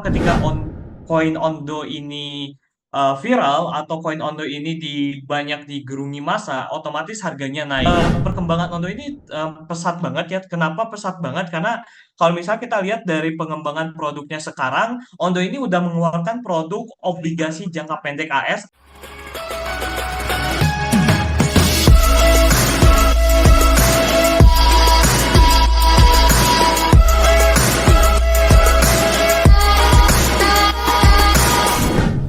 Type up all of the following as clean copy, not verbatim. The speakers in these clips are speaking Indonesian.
ketika koin Ondo ini viral atau koin Ondo ini banyak digerungi massa, otomatis harganya naik. Perkembangan Ondo ini pesat banget ya. Kenapa pesat banget? Karena kalau misalnya kita lihat dari pengembangan produknya sekarang, Ondo ini udah mengeluarkan produk obligasi jangka pendek AS.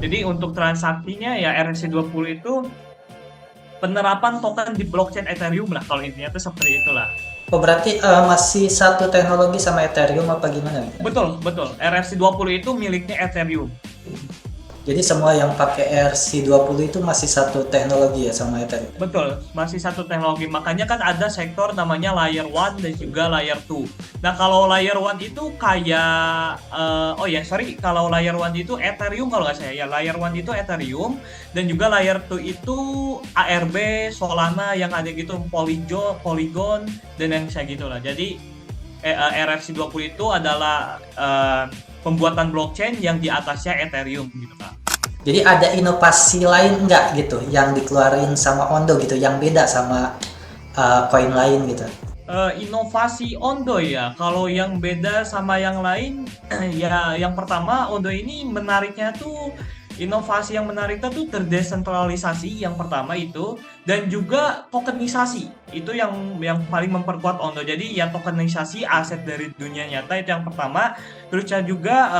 Jadi untuk transaksinya ya RSC20 itu penerapan token di blockchain Ethereum lah, kalau intinya itu seperti itulah. Oh berarti masih satu teknologi sama Ethereum apa gimana? Betul, betul. RSC20 itu miliknya Ethereum. Jadi semua yang pakai RC20 itu masih satu teknologi ya sama Ethereum? Betul, masih satu teknologi. Makanya kan ada sektor namanya Layer 1 dan juga Layer 2. Nah, kalau Layer 1 itu kayak kalau Layer 1 itu Ethereum kalau nggak saya ya. Layer 1 itu Ethereum dan juga Layer 2 itu ARB, Solana yang ada gitu, Polygon dan yang kayak gitulah. Jadi RFC20 itu adalah pembuatan blockchain yang di atasnya Ethereum gitu, Kak. Jadi ada inovasi lain nggak gitu yang dikeluarin sama Ondo gitu, yang beda sama koin lain gitu? Inovasi Ondo ya, kalau yang beda sama yang lain, ya yang pertama Ondo ini menariknya tuh, inovasi yang menariknya tuh terdesentralisasi yang pertama itu, dan juga tokenisasi itu yang paling memperkuat Ondo. Jadi ya tokenisasi aset dari dunia nyata itu yang pertama, terus juga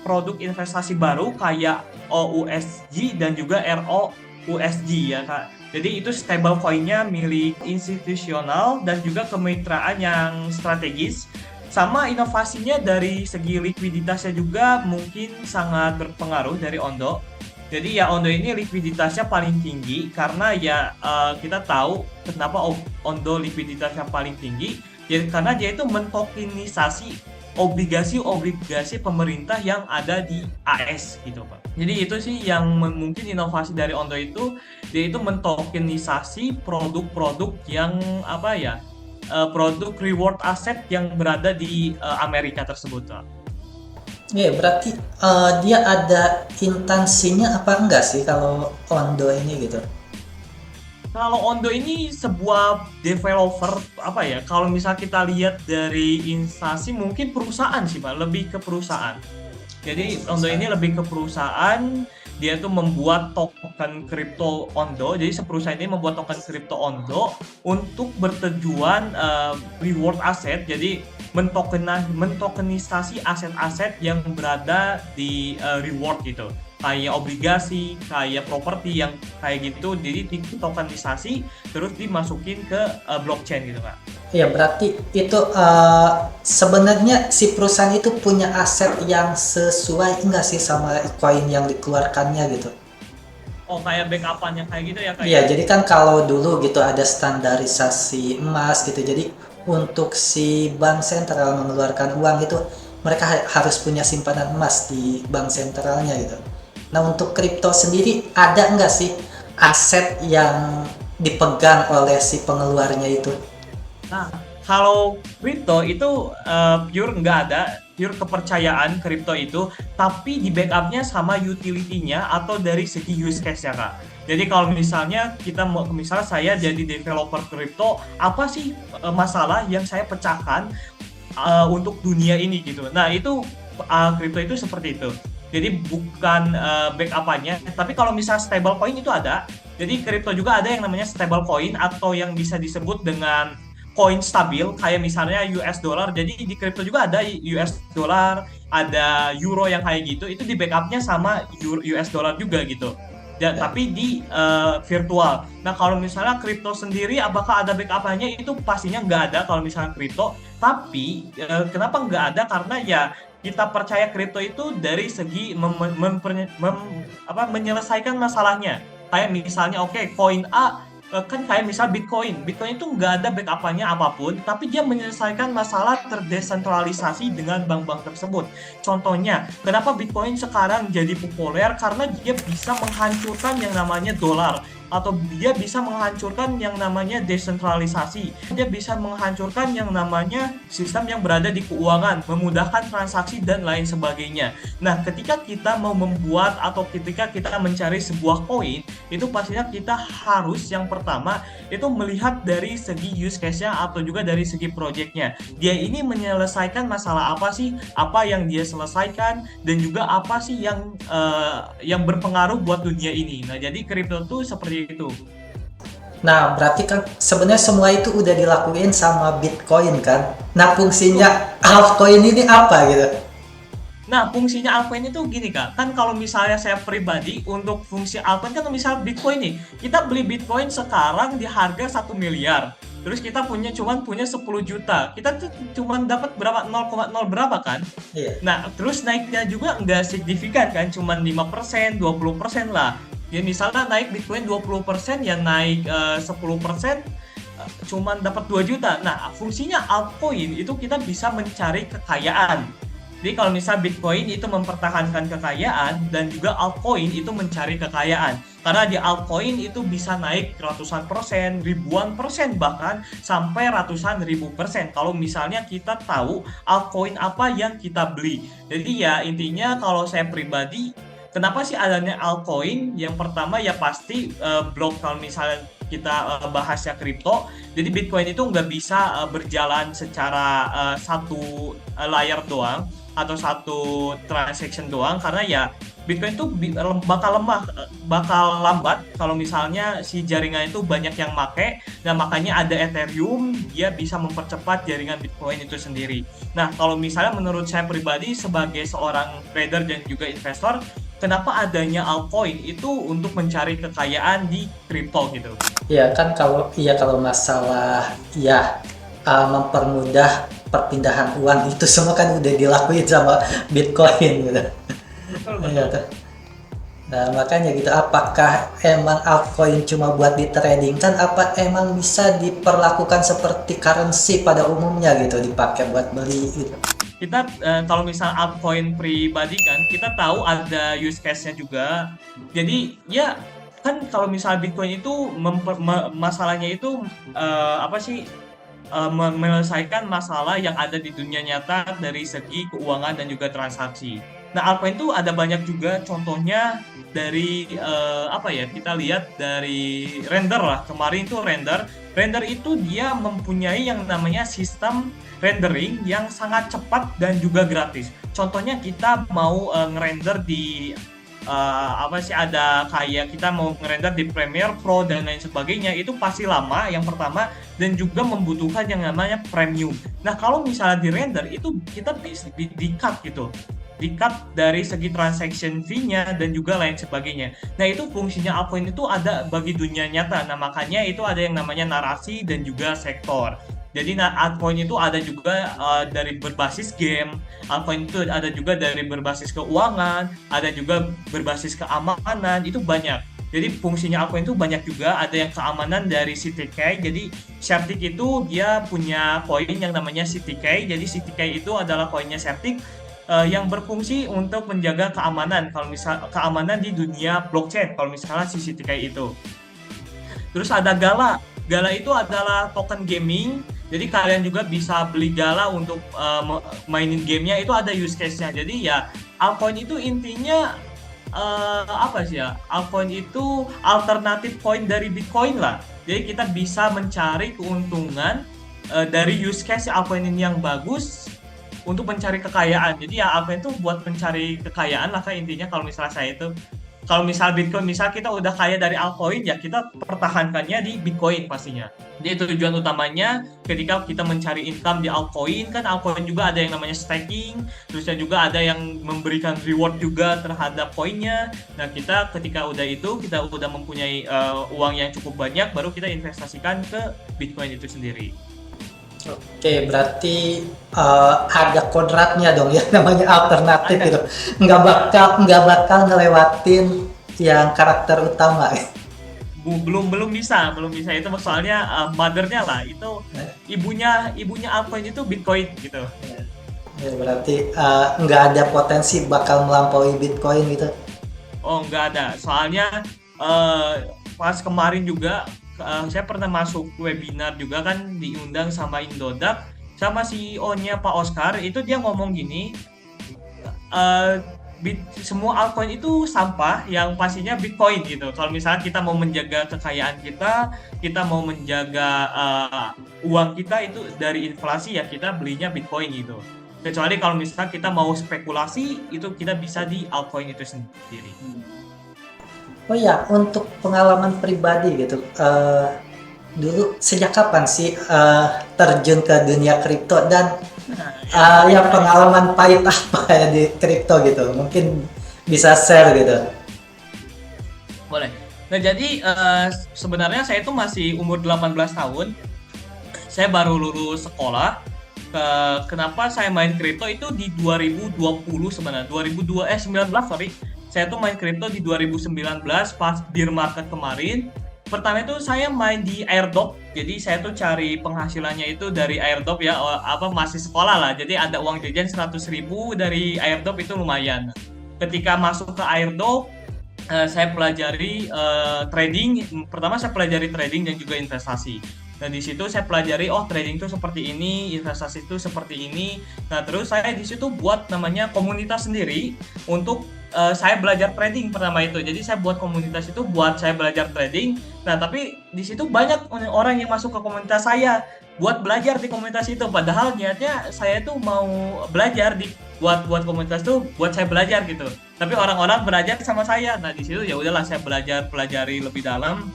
produk investasi baru kayak OUSG dan juga ROUSG ya Kak. Jadi itu stable coin-nya milik institusional dan juga kemitraan yang strategis. Sama inovasinya dari segi likuiditasnya juga mungkin sangat berpengaruh dari Ondo. Jadi ya Ondo ini likuiditasnya paling tinggi karena ya kita tahu kenapa Ondo likuiditasnya paling tinggi. Ya karena dia itu mentokenisasi obligasi-obligasi pemerintah yang ada di AS gitu Pak. Jadi itu sih yang mungkin inovasi dari Ondo itu, dia itu mentokenisasi produk-produk yang apa ya, produk reward aset yang berada di Amerika tersebut Pak. Iya berarti dia ada instansinya apa enggak sih kalau Ondo ini gitu? Kalau Ondo ini sebuah developer apa ya? Kalau misal kita lihat dari instansi mungkin perusahaan sih Pak, lebih ke perusahaan. Jadi Ondo ini lebih ke perusahaan, dia tuh membuat token kripto Ondo. Jadi perusahaan ini membuat token kripto Ondo untuk bertujuan reward aset. Jadi mentokenisasi aset-aset yang berada di reward gitu. Kayak obligasi, kayak properti yang kayak gitu. Jadi ditokenisasi terus dimasukin ke blockchain gitu Kak. Iya berarti itu sebenarnya si perusahaan itu punya aset yang sesuai enggak sih sama koin yang dikeluarkannya gitu? Oh kayak backupan yang kayak gitu ya Kak Iya, ya? jadi kan kalau dulu gitu ada standarisasi emas gitu. Jadi untuk si bank sentral mengeluarkan uang itu mereka harus punya simpanan emas di bank sentralnya gitu. Nah, untuk kripto sendiri ada nggak sih aset yang dipegang oleh si pengeluarnya itu? Nah, kalau kripto itu pure nggak ada, pure kepercayaan kripto itu, tapi di backupnya sama utility-nya atau dari segi use case-nya, Kak. Jadi kalau misalnya misalnya saya jadi developer kripto, apa sih masalah yang saya pecahkan untuk dunia ini gitu. Nah, itu kripto itu seperti itu. Jadi bukan backup-nya, tapi kalau misalnya stable coin itu ada. Jadi kripto juga ada yang namanya stable coin atau yang bisa disebut dengan koin stabil kayak misalnya US dollar. Jadi di kripto juga ada US dollar, ada euro yang kayak gitu. Itu di backupnya sama US dollar juga gitu. Ya, tapi di virtual. Nah kalau misalnya kripto sendiri, apakah ada backup-nya? Itu pastinya nggak ada kalau misalnya kripto. Tapi kenapa nggak ada? Karena ya kita percaya kripto itu dari segi menyelesaikan masalahnya. Kayak misalnya, oke, koin A kan kayak misal Bitcoin. Bitcoin itu nggak ada backup-nya apapun, tapi dia menyelesaikan masalah terdesentralisasi dengan bank-bank tersebut. Contohnya, kenapa Bitcoin sekarang jadi populer? Karena dia bisa menghancurkan yang namanya dolar, atau dia bisa menghancurkan yang namanya desentralisasi. Dia bisa menghancurkan yang namanya sistem yang berada di keuangan, memudahkan transaksi dan lain sebagainya. Nah, ketika kita mau membuat atau ketika kita mencari sebuah koin, itu pastinya kita harus yang pertama itu melihat dari segi use case-nya atau juga dari segi project-nya. Dia ini menyelesaikan masalah apa sih? Apa yang dia selesaikan dan juga apa sih yang berpengaruh buat dunia ini. Nah, jadi kripto tuh seperti itu. Nah, berarti kan sebenarnya semua itu udah dilakuin sama Bitcoin kan. Nah, fungsinya altcoin ini apa gitu? Nah, fungsinya altcoin itu gini Kak, kan kalau misalnya saya pribadi untuk fungsi altcoin kan misal Bitcoin nih, kita beli Bitcoin sekarang di harga 1 miliar. Terus kita cuman punya 10 juta. Kita tuh cuman dapat berapa 0,0 berapa kan? Iya. Nah, terus naiknya juga nggak signifikan kan, cuman 5%, 20% lah. Ya misalnya naik Bitcoin 20%, ya naik 10%, cuman dapat 2 juta. Nah, fungsinya altcoin itu kita bisa mencari kekayaan. Jadi kalau misal Bitcoin itu mempertahankan kekayaan dan juga altcoin itu mencari kekayaan. Karena di altcoin itu bisa naik ratusan persen, ribuan persen, bahkan sampai ratusan ribu persen. Kalau misalnya kita tahu altcoin apa yang kita beli. Jadi ya intinya kalau saya pribadi, kenapa sih adanya altcoin? Yang pertama ya pasti blok kalau misalnya kita bahasnya kripto. Jadi Bitcoin itu nggak bisa berjalan secara satu layar doang atau satu transaction doang, karena ya Bitcoin itu bakal lemah, bakal lambat kalau misalnya si jaringan itu banyak yang make. Nah, makanya ada Ethereum, dia bisa mempercepat jaringan Bitcoin itu sendiri. Nah, kalau misalnya menurut saya pribadi sebagai seorang trader dan juga investor, kenapa adanya altcoin itu untuk mencari kekayaan di kripto gitu. Iya kan, kalau masalah ya mempermudah perpindahan uang itu semua kan udah dilakuin sama Bitcoin gitu. Betul, Iya betul. tuh. Nah, makanya gitu, apakah emang altcoin cuma buat di trading kan, apa emang bisa diperlakukan seperti currency pada umumnya gitu, dipakai buat beli gitu. Kita kalau misal altcoin pribadi kan kita tahu ada use case-nya juga. Jadi ya kan kalau misal Bitcoin itu masalahnya itu apa sih, menyelesaikan masalah yang ada di dunia nyata dari segi keuangan dan juga transaksi. Nah, altcoin itu ada banyak juga, contohnya dari apa ya, kita lihat dari Render lah. Kemarin itu Render itu dia mempunyai yang namanya sistem rendering yang sangat cepat dan juga gratis. Contohnya kita mau ngerender di apa sih, ada kayak kita mau ngerender di Premiere Pro dan lain sebagainya, itu pasti lama yang pertama dan juga membutuhkan yang namanya premium. Nah, kalau misalnya di render itu kita bisa di-cut gitu, di-cut dari segi transaction fee-nya dan juga lain sebagainya. Nah, itu fungsinya altcoin itu ada bagi dunia nyata. Nah, makanya itu ada yang namanya narasi dan juga sektor. Jadi altcoin itu ada juga dari berbasis game, altcoin itu ada juga dari berbasis keuangan, ada juga berbasis keamanan, itu banyak. Jadi fungsinya altcoin itu banyak juga, ada yang keamanan dari CTK. Jadi Certic itu dia punya koin yang namanya CTK. Jadi CTK itu adalah koinnya Certic yang berfungsi untuk menjaga keamanan, kalau misal keamanan di dunia blockchain, kalau misalnya si CTK itu. Terus ada Gala. Gala itu adalah token gaming. Jadi kalian juga bisa beli Gala untuk mainin gamenya, itu ada use case-nya. Jadi ya altcoin itu intinya apa sih ya? Altcoin itu alternatif coin dari Bitcoin lah. Jadi kita bisa mencari keuntungan dari use case altcoin ini yang bagus untuk mencari kekayaan. Jadi ya altcoin itu buat mencari kekayaan lah kan intinya, kalau misalnya saya itu. Kalau misal Bitcoin, misal kita udah kaya dari altcoin, ya kita pertahankannya di Bitcoin pastinya. Jadi tujuan utamanya ketika kita mencari income di altcoin, kan altcoin juga ada yang namanya staking, terusnya juga ada yang memberikan reward juga terhadap koinnya. Nah, kita ketika udah itu, kita udah mempunyai uang yang cukup banyak, baru kita investasikan ke Bitcoin itu sendiri. Oke, berarti ada kodratnya dong ya, namanya alternatif Ada. gitu. Nggak bakal ngelewatin yang karakter utama. belum bisa itu soalnya mothernya lah itu ibunya altcoin itu Bitcoin gitu. Ya, berarti nggak ada potensi bakal melampaui Bitcoin gitu. Oh, nggak ada. Soalnya eh, pas kemarin juga saya pernah masuk webinar juga kan diundang sama Indodax sama CEO-nya Pak Oscar itu dia ngomong gini, eh, semua altcoin itu sampah yang pastinya Bitcoin gitu. Kalau misalnya kita mau menjaga kekayaan kita, kita mau menjaga uang kita itu dari inflasi ya kita belinya Bitcoin gitu. Kecuali kalau misalnya kita mau spekulasi itu kita bisa di altcoin itu sendiri. Oh ya, untuk pengalaman pribadi gitu, dulu sejak kapan sih terjun ke dunia kripto dan ya pengalaman pahit apa ya di kripto gitu? Mungkin bisa share gitu. Boleh. Nah, jadi sebenarnya saya itu masih umur 18 tahun. Saya baru lulus sekolah. Kenapa saya main kripto itu di 2020 sebenarnya. 19 sorry. Saya tuh main kripto di 2019 pas bear market kemarin. Pertama itu saya main di airdrop. Jadi saya tuh cari penghasilannya itu dari airdrop ya, masih sekolah lah. Jadi ada uang jajan 100.000 dari airdrop itu lumayan. Ketika masuk ke airdrop saya pelajari trading. Pertama saya pelajari trading dan juga investasi. Dan di situ saya pelajari trading itu seperti ini, investasi itu seperti ini. Nah, terus saya di situ buat namanya komunitas sendiri untuk saya belajar trading pertama itu. Jadi saya buat komunitas itu buat saya belajar trading. Nah, tapi di situ banyak orang yang masuk ke komunitas saya buat belajar di komunitas itu. Padahal niatnya saya tuh mau belajar buat komunitas tuh buat saya belajar gitu. Tapi orang-orang belajar sama saya. Nah, di situ ya udahlah saya pelajari lebih dalam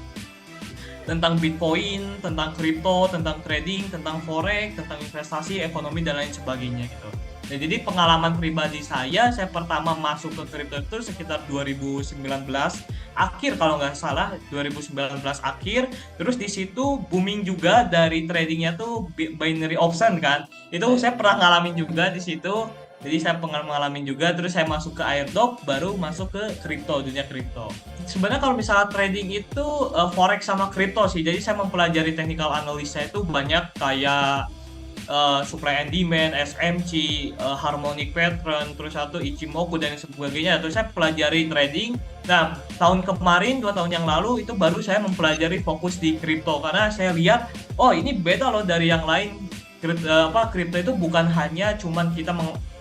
tentang Bitcoin, tentang kripto, tentang trading, tentang forex, tentang investasi, ekonomi dan lain sebagainya gitu. Nah, jadi pengalaman pribadi saya pertama masuk ke kripto itu sekitar 2019 akhir kalau nggak salah, 2019 akhir. Terus di situ booming juga dari tradingnya tuh binary option kan. Itu saya pernah ngalamin juga di situ. Jadi saya ngalamin juga, terus saya masuk ke airdrop, baru masuk ke kripto, dunia kripto. Sebenarnya kalau misalnya trading itu forex sama kripto sih. Jadi saya mempelajari technical analysis itu banyak kayak supply and demand, SMC, harmonic pattern, terus satu Ichimoku dan sebagainya. Terus saya pelajari trading. Nah, tahun kemarin, 2 tahun yang lalu itu baru saya mempelajari fokus di kripto karena saya lihat, oh ini beda loh dari yang lain. Kripto itu bukan hanya cuman kita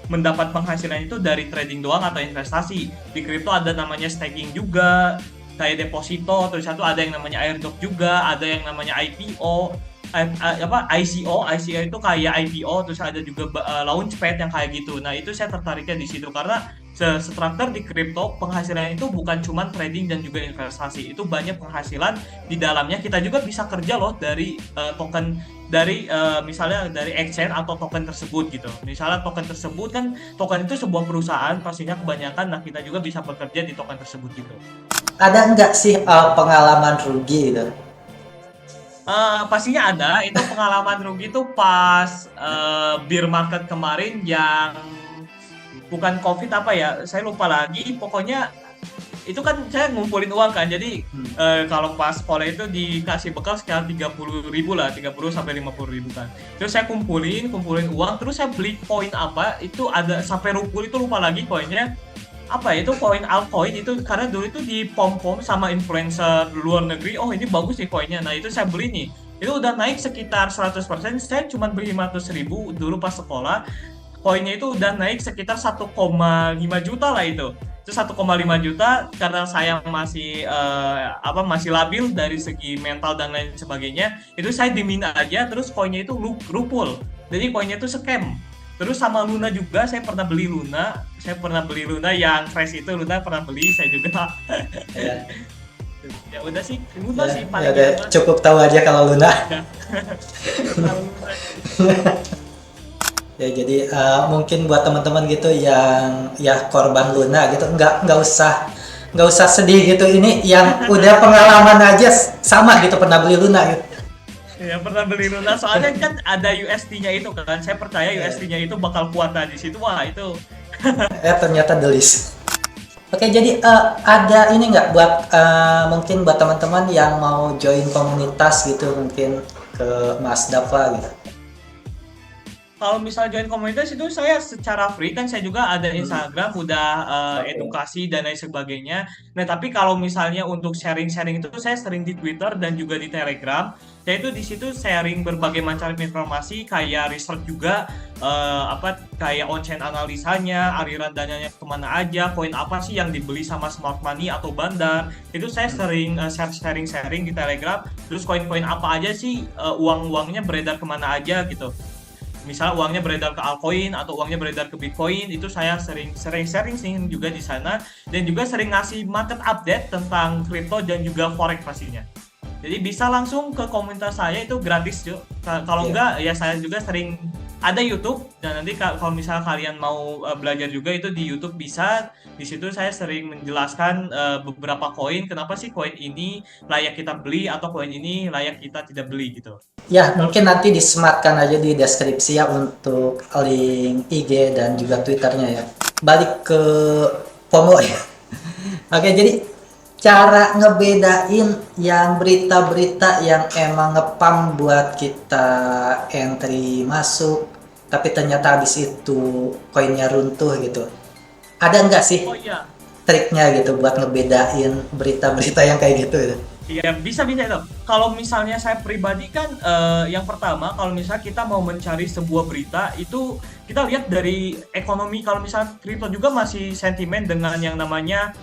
mendapat penghasilan itu dari trading doang atau investasi. Di kripto ada namanya staking juga, kayak deposito, terus satu ada yang namanya airdrop juga, ada yang namanya IPO, ICO itu kayak IPO, terus ada juga launchpad yang kayak gitu. Nah, itu saya tertariknya di situ karena struktur di kripto penghasilan itu bukan cuma trading dan juga investasi. Itu banyak penghasilan di dalamnya. Kita juga bisa kerja loh dari token dari misalnya dari exchange atau token tersebut gitu. Misalnya token tersebut kan token itu sebuah perusahaan pastinya kebanyakan. Nah, kita juga bisa bekerja di token tersebut gitu. Ada nggak sih pengalaman rugi gitu? Pastinya ada. Itu pengalaman rugi itu pas bear market kemarin yang bukan COVID apa ya, saya lupa lagi. Pokoknya itu kan saya ngumpulin uang kan. Jadi kalau pas sekolah itu dikasih bekal sekitar 30.000 lah, 30 sampai 50.000 kan. Terus saya kumpulin uang, terus saya beli koin apa, itu ada sampai rupul itu lupa lagi koinnya. Apa itu koin altcoin itu karena dulu itu di pom-pom sama influencer luar negeri, oh ini bagus nih koinnya. Nah, itu saya beli nih. Itu udah naik sekitar 100%, saya cuma beli 500.000 dulu pas sekolah. Koinnya itu udah naik sekitar 1,5 juta lah itu. Itu 1,5 juta karena saya masih masih labil dari segi mental dan lain sebagainya. Itu saya dimin aja, terus koinnya itu rupul. Jadi koinnya itu scam. Terus sama Luna juga, saya pernah beli Luna yang fresh itu, Luna pernah beli, saya juga. Ya udah sih, Luna sih paling ya, cukup tahu aja kalau Luna. Ya, jadi mungkin buat teman-teman gitu yang ya korban Luna gitu, nggak usah sedih gitu. Ini yang udah pengalaman aja sama gitu, pernah beli Luna gitu. Ya, pernah beli Luna, soalnya kan ada USD-nya itu kan. Saya percaya USD-nya itu bakal kuat. Nah, di situ wah itu. Ternyata delis. Oke, jadi ada ini nggak buat mungkin buat teman-teman yang mau join komunitas gitu mungkin ke Mas Dava gitu. Kalau misal join komunitas itu saya secara free kan saya juga ada Hmm. Instagram udah Oke. edukasi dan lain sebagainya. Nah, tapi kalau misalnya untuk sharing-sharing itu saya sering di Twitter dan juga di Telegram. Saya itu di situ sharing berbagai macam informasi kayak research juga apa kayak on-chain analisanya, aliran dananya kemana aja, koin apa sih yang dibeli sama smart money atau bandar. Itu saya sering sharing-sharing di Telegram. Terus koin-koin apa aja sih uang-uangnya beredar kemana aja gitu. Misal uangnya beredar ke altcoin atau uangnya beredar ke Bitcoin, itu saya sering sering sharing juga di sana dan juga sering ngasih market update tentang kripto dan juga forex pastinya. Jadi bisa langsung ke komunitas saya itu gratis cuy. Kalau Iya. enggak ya saya juga sering ada YouTube dan nanti kalau misalnya kalian mau belajar juga itu di YouTube bisa. Di situ saya sering menjelaskan beberapa koin, kenapa sih koin ini layak kita beli atau koin ini layak kita tidak beli gitu. Ya, mungkin nanti disematkan aja di deskripsi ya untuk link IG dan juga Twitternya ya. Balik ke FOMO ya. Oke, jadi cara ngebedain yang berita-berita yang emang ngepam buat kita entry masuk, tapi ternyata habis itu koinnya runtuh gitu. Ada nggak sih Oh iya. triknya gitu buat ngebedain berita-berita yang kayak gitu gitu? Iya, bisa itu. Kalau misalnya saya pribadi kan, yang pertama kalau misalnya kita mau mencari sebuah berita itu kita lihat dari ekonomi. Kalau misalnya kripto juga masih sentimen dengan yang namanya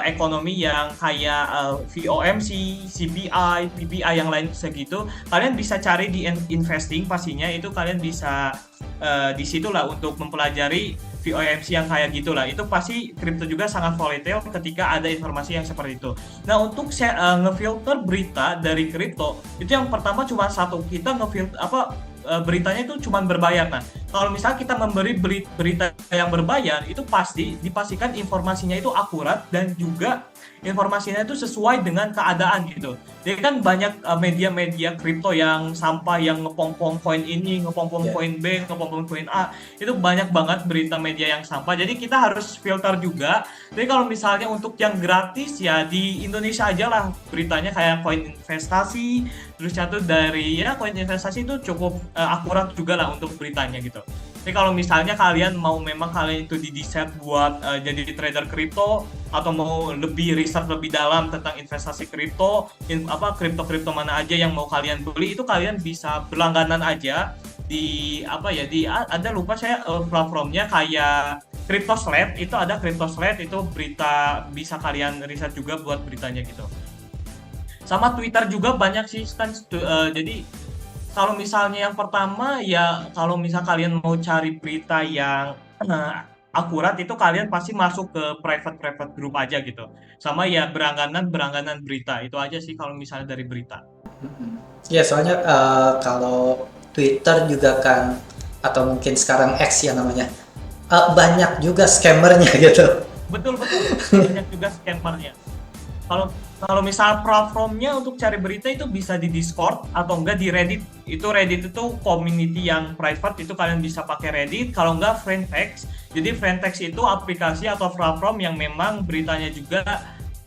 ekonomi yang kayak VOMC, CPI, PPI yang lain segitu. Kalian bisa cari di investing pastinya itu kalian bisa di situlah untuk mempelajari VOMC yang kayak gitulah. Itu pasti kripto juga sangat volatile ketika ada informasi yang seperti itu. Nah, untuk ngefilter berita dari kripto, itu yang pertama cuma satu, kita ngefilter apa beritanya itu cuma berbayar. Nah, kalau misalnya kita memberi berita yang berbayar, itu pasti dipastikan informasinya itu akurat dan juga informasinya itu sesuai dengan keadaan gitu. Jadi kan banyak media-media kripto yang sampah yang ngepom-pom koin ini, ngepom-pom Ya. koin B, ngepom-pom koin A. Itu banyak banget berita media yang sampah. Jadi kita harus filter juga. Jadi kalau misalnya untuk yang gratis ya di Indonesia aja lah beritanya kayak koin investasi, terus satu dari ya koin investasi itu cukup akurat juga lah untuk beritanya gitu. Jadi kalau misalnya kalian mau memang kalian itu didesain buat jadi trader kripto atau mau lebih riset lebih dalam tentang investasi kripto, apa kripto-kripto mana aja yang mau kalian beli itu kalian bisa berlangganan aja di apa ya di ada lupa saya platformnya kayak CryptoSlate itu ada CryptoSlate itu berita bisa kalian riset juga buat beritanya gitu. Sama Twitter juga banyak sih kan jadi kalau misalnya yang pertama ya kalau misal kalian mau cari berita yang akurat itu kalian pasti masuk ke private group aja gitu. Sama ya berangganan berita itu aja sih kalau misalnya dari berita. Ya, soalnya kalau Twitter juga kan atau mungkin sekarang X ya namanya, banyak juga scammernya gitu. Betul betul banyak juga scammernya. Kalau kalau misal platformnya untuk cari berita itu bisa di Discord atau enggak di Reddit. Itu Reddit itu community yang private itu kalian bisa pakai Reddit. Kalau enggak Friendtext. Jadi Friendtext itu aplikasi atau platform yang memang beritanya juga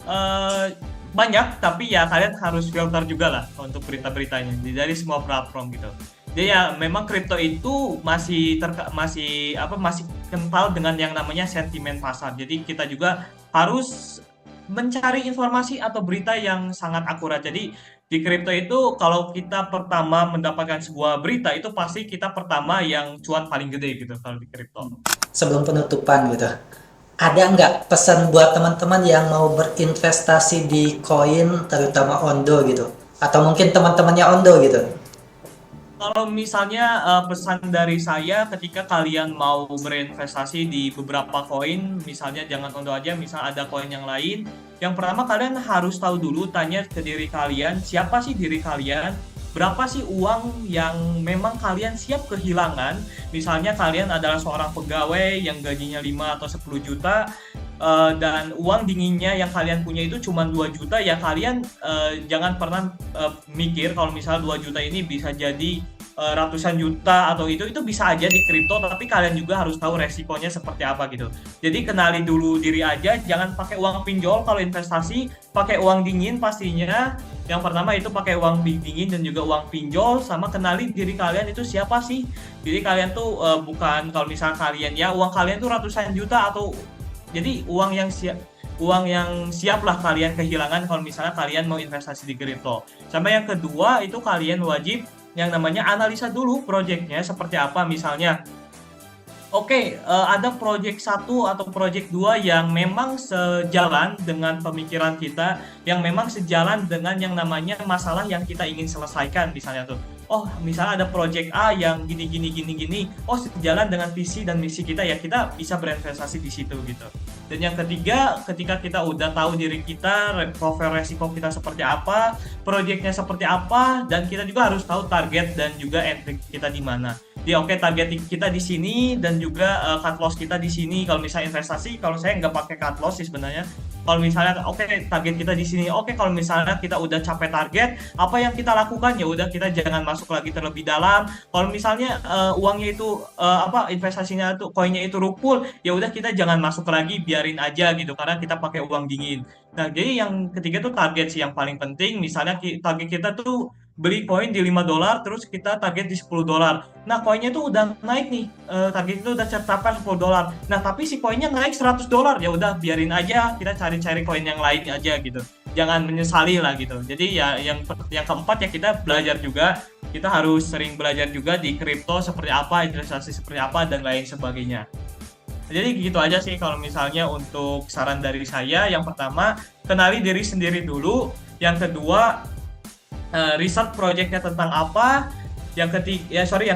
eh, banyak, tapi ya kalian harus filter juga lah untuk berita-beritanya dari semua platform gitu. Jadi ya memang kripto itu masih kental dengan yang namanya sentimen pasar. Jadi kita juga harus mencari informasi atau berita yang sangat akurat. Jadi di kripto itu kalau kita pertama mendapatkan sebuah berita itu pasti kita pertama yang cuan paling gede gitu kalau di kripto. Sebelum penutupan gitu, ada nggak pesan buat teman-teman yang mau berinvestasi di koin terutama Ondo gitu, atau mungkin teman-temannya Ondo gitu? Kalau misalnya pesan dari saya ketika kalian mau berinvestasi di beberapa koin, misalnya jangan Ondo aja, misal ada koin yang lain. Yang pertama kalian harus tahu dulu, tanya ke diri kalian, siapa sih diri kalian? Berapa sih uang yang memang kalian siap kehilangan? Misalnya kalian adalah seorang pegawai yang gajinya 5 atau 10 juta, dan uang dinginnya yang kalian punya itu cuma 2 juta, ya kalian jangan pernah mikir kalau misalnya 2 juta ini bisa jadi ratusan juta atau itu bisa aja di kripto, tapi kalian juga harus tahu resikonya seperti apa gitu. Jadi kenali dulu diri aja, jangan pakai uang pinjol kalau investasi, pakai uang dingin pastinya. Yang pertama itu pakai uang dingin dan juga uang pinjol, sama kenali diri kalian itu siapa sih. Jadi kalian tuh bukan, kalau misalnya kalian ya uang kalian tuh ratusan juta atau jadi uang yang siap lah kalian kehilangan kalau misalnya kalian mau investasi di kripto. Sama yang kedua itu kalian wajib yang namanya analisa dulu proyeknya seperti apa. Misalnya oke, ada project satu atau project 2 yang memang sejalan dengan pemikiran kita, yang memang sejalan dengan yang namanya masalah yang kita ingin selesaikan misalnya tuh. Oh, misalnya ada project A yang gini gini gini gini. Oh, sejalan dengan visi dan misi kita, ya kita bisa berinvestasi di situ gitu. Dan yang ketiga, ketika kita udah tahu diri kita, profil resiko kita seperti apa, projectnya seperti apa, dan kita juga harus tahu target dan juga entry kita di mana. Jadi oke, target kita di sini dan juga cut loss kita di sini. Kalau misalnya investasi, kalau saya nggak pakai cut loss sih sebenarnya. Kalau misalnya oke, target kita di sini. Oke, kalau misalnya kita udah capai target, apa yang kita lakukan? Ya udah, kita jangan masuk lagi terlebih dalam. Kalau misalnya uangnya itu investasinya itu koinnya itu rupul, ya udah kita jangan masuk lagi, biarin aja gitu karena kita pakai uang dingin. Nah, jadi yang ketiga tuh target sih yang paling penting. Misalnya target kita tuh beli koin di $5, terus kita target di $10. Nah, koinnya tuh udah naik nih, target itu udah tercapai $10. Nah, tapi si koinnya naik $100, ya udah biarin aja, kita cari-cari koin yang lain aja gitu. Jangan menyesali lah gitu. Jadi ya yang keempat ya, kita belajar juga. Kita harus sering belajar juga di kripto seperti apa, investasi seperti apa, dan lain sebagainya. Jadi gitu aja sih kalau misalnya untuk saran dari saya. Yang pertama, kenali diri sendiri dulu. Yang kedua, riset projectnya tentang apa. Yang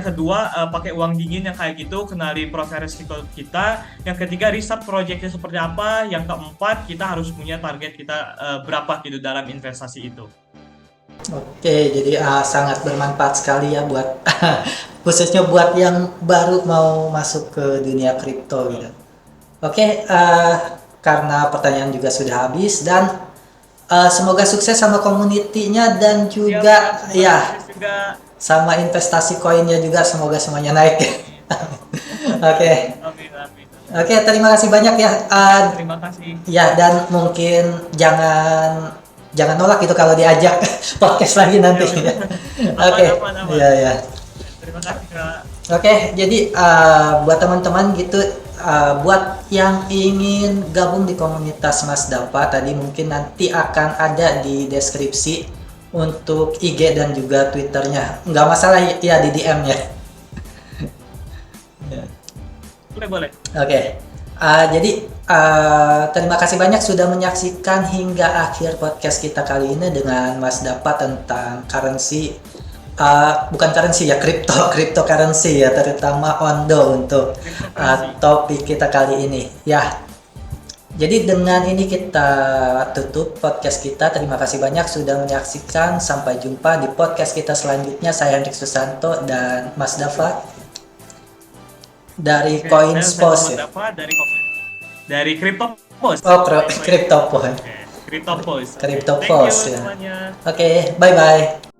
kedua, pakai uang dingin yang kayak gitu, kenali profil risiko kita. Yang ketiga, riset projectnya seperti apa. Yang keempat, kita harus punya target kita berapa gitu dalam investasi itu. Oke, jadi sangat bermanfaat sekali ya buat khususnya buat yang baru mau masuk ke dunia kripto gitu. Oke, karena pertanyaan juga sudah habis dan semoga sukses sama komunitinya dan juga ya Juga. sama investasi koinnya juga, semoga semuanya naik. Oke. Amin, amin. Oke, terima kasih banyak ya. Terima kasih. Ya, dan mungkin jangan nolak itu kalau diajak podcast lagi nanti. Oke. Aman. Iya, ya. Terima kasih, Kak. Oke, jadi buat teman-teman gitu, buat yang ingin gabung di komunitas Mas Dapa tadi, mungkin nanti akan ada di deskripsi untuk IG dan juga Twitternya. Nggak masalah ya, di DM ya. Boleh. Oke. Jadi terima kasih banyak sudah menyaksikan hingga akhir podcast kita kali ini dengan Mas Dapa tentang currency. Bukan currency ya, cryptocurrency ya, terutama Ondo untuk topik kita kali ini ya. Jadi dengan ini kita tutup podcast kita. Terima kasih banyak sudah menyaksikan. Sampai jumpa di podcast kita selanjutnya. Saya Hendrik Susanto dan Mas Dava dari CoinsPost ya. Dari CryptoPost. Oh, CryptoPost. CryptoPost. CryptoPost ya. Semuanya. Oke, bye bye.